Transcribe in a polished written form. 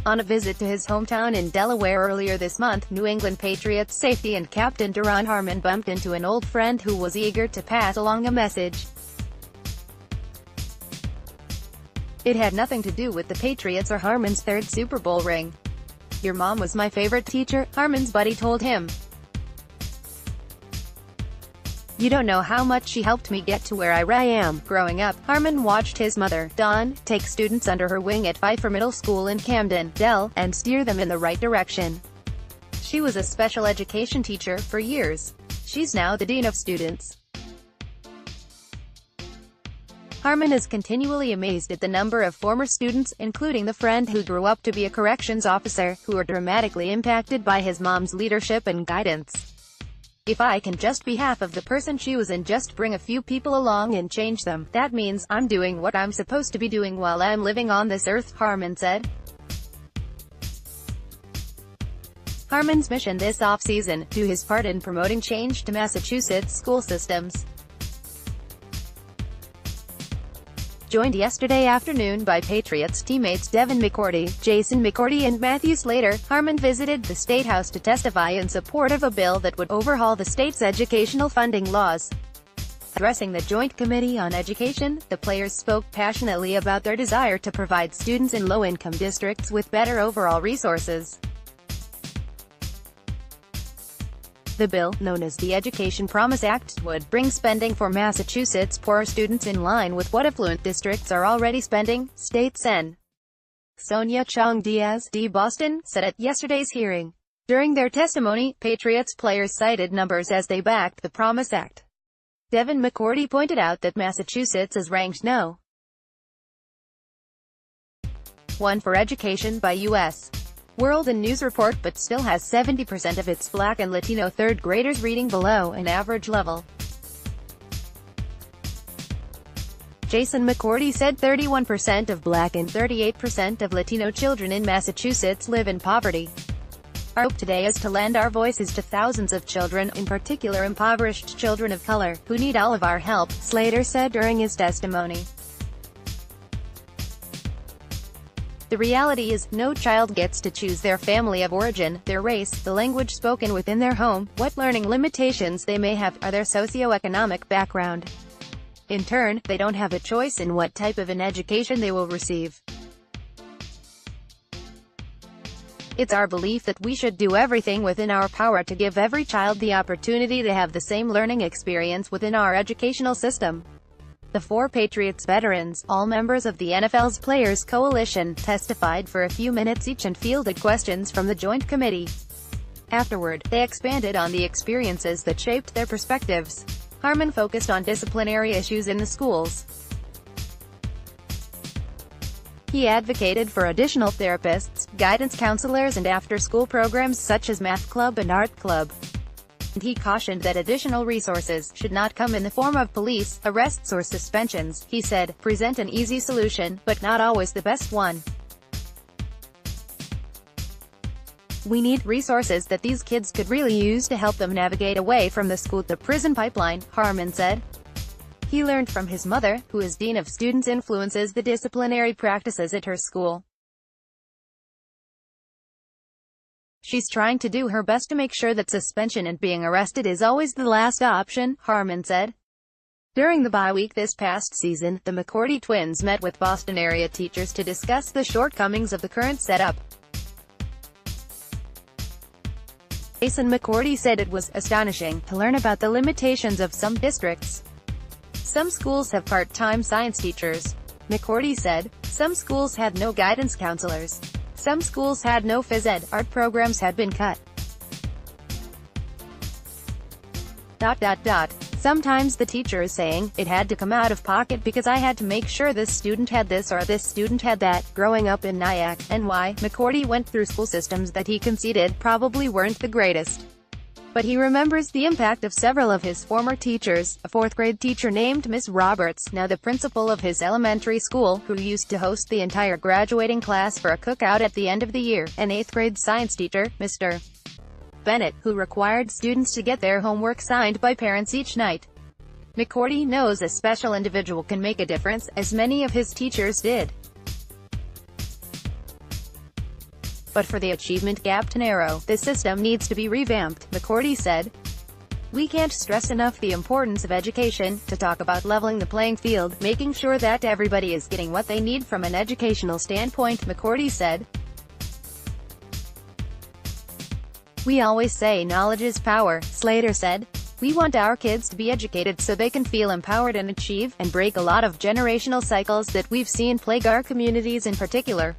On a visit to his hometown in Delaware earlier this month, New England Patriots safety and captain Duron Harmon bumped into an old friend who was eager to pass along a message. It had nothing to do with the Patriots or Harmon's third Super Bowl ring. "Your mom was my favorite teacher," Harmon's buddy told him. "You don't know how much she helped me get to where I am." Growing up, Harmon watched his mother, Dawn, take students under her wing at Fifer Middle School in Camden, Del, and steer them in the right direction. She was a special education teacher for years. She's now the dean of students. Harmon is continually amazed at the number of former students, including the friend who grew up to be a corrections officer, who are dramatically impacted by his mom's leadership and guidance. "If I can just be half of the person she was and just bring a few people along and change them, that means I'm doing what I'm supposed to be doing while I'm living on this earth," Harmon said. Harmon's mission this off-season, do his part in promoting change to Massachusetts school systems. Joined yesterday afternoon by Patriots teammates Devin McCourty, Jason McCourty and Matthew Slater, Harmon visited the State House to testify in support of a bill that would overhaul the state's educational funding laws. Addressing the Joint Committee on Education, the players spoke passionately about their desire to provide students in low-income districts with better overall resources. The bill, known as the Education Promise Act, would bring spending for Massachusetts' poorer students in line with what affluent districts are already spending, State Sen. Sonia Chong-Diaz, D. Boston, said at yesterday's hearing. During their testimony, Patriots players cited numbers as they backed the Promise Act. Devin McCourty pointed out that Massachusetts is ranked No. 1 for education by U.S. World and News Report, but still has 70% of its Black and Latino third graders reading below an average level. Jason McCourty said 31% of Black and 38% of Latino children in Massachusetts live in poverty. "Our hope today is to lend our voices to thousands of children, in particular impoverished children of color, who need all of our help," Slater said during his testimony. "The reality is, no child gets to choose their family of origin, their race, the language spoken within their home, what learning limitations they may have, or their socioeconomic background. In turn, they don't have a choice in what type of an education they will receive. It's our belief that we should do everything within our power to give every child the opportunity to have the same learning experience within our educational system." The 4 Patriots veterans, all members of the NFL's Players Coalition, testified for a few minutes each and fielded questions from the Joint Committee. Afterward, they expanded on the experiences that shaped their perspectives. Harmon focused on disciplinary issues in the schools. He advocated for additional therapists, guidance counselors and after-school programs such as math club and art club. And he cautioned that additional resources should not come in the form of police arrests or suspensions. He said, "Present an easy solution, but not always the best one. We need resources that these kids could really use to help them navigate away from the school-to-prison pipeline," Harmon said. He learned from his mother, who as dean of students influences the disciplinary practices at her school. "She's trying to do her best to make sure that suspension and being arrested is always the last option," Harmon said. During the bye week this past season, the McCourty twins met with Boston area teachers to discuss the shortcomings of the current setup. Jason McCourty said it was astonishing to learn about the limitations of some districts. "Some schools have part-time science teachers," McCourty said. "Some schools had no guidance counselors. Some schools had no phys ed, art programs had been cut. Sometimes the teacher is saying, it had to come out of pocket because I had to make sure this student had this or this student had that." Growing up in Nyack, NY, McCourty went through school systems that he conceded probably weren't the greatest. But he remembers the impact of several of his former teachers, a 4th-grade teacher named Miss Roberts, now the principal of his elementary school, who used to host the entire graduating class for a cookout at the end of the year, an 8th-grade science teacher, Mr. Bennett, who required students to get their homework signed by parents each night. McCourty knows a special individual can make a difference, as many of his teachers did. But for the achievement gap to narrow, the system needs to be revamped, McCourty said. We can't stress enough the importance of education, to talk about leveling the playing field, making sure that everybody is getting what they need from an educational standpoint, McCourty said. We always say knowledge is power, Slater said. We want our kids to be educated so they can feel empowered and achieve, and break a lot of generational cycles that we've seen plague our communities in particular.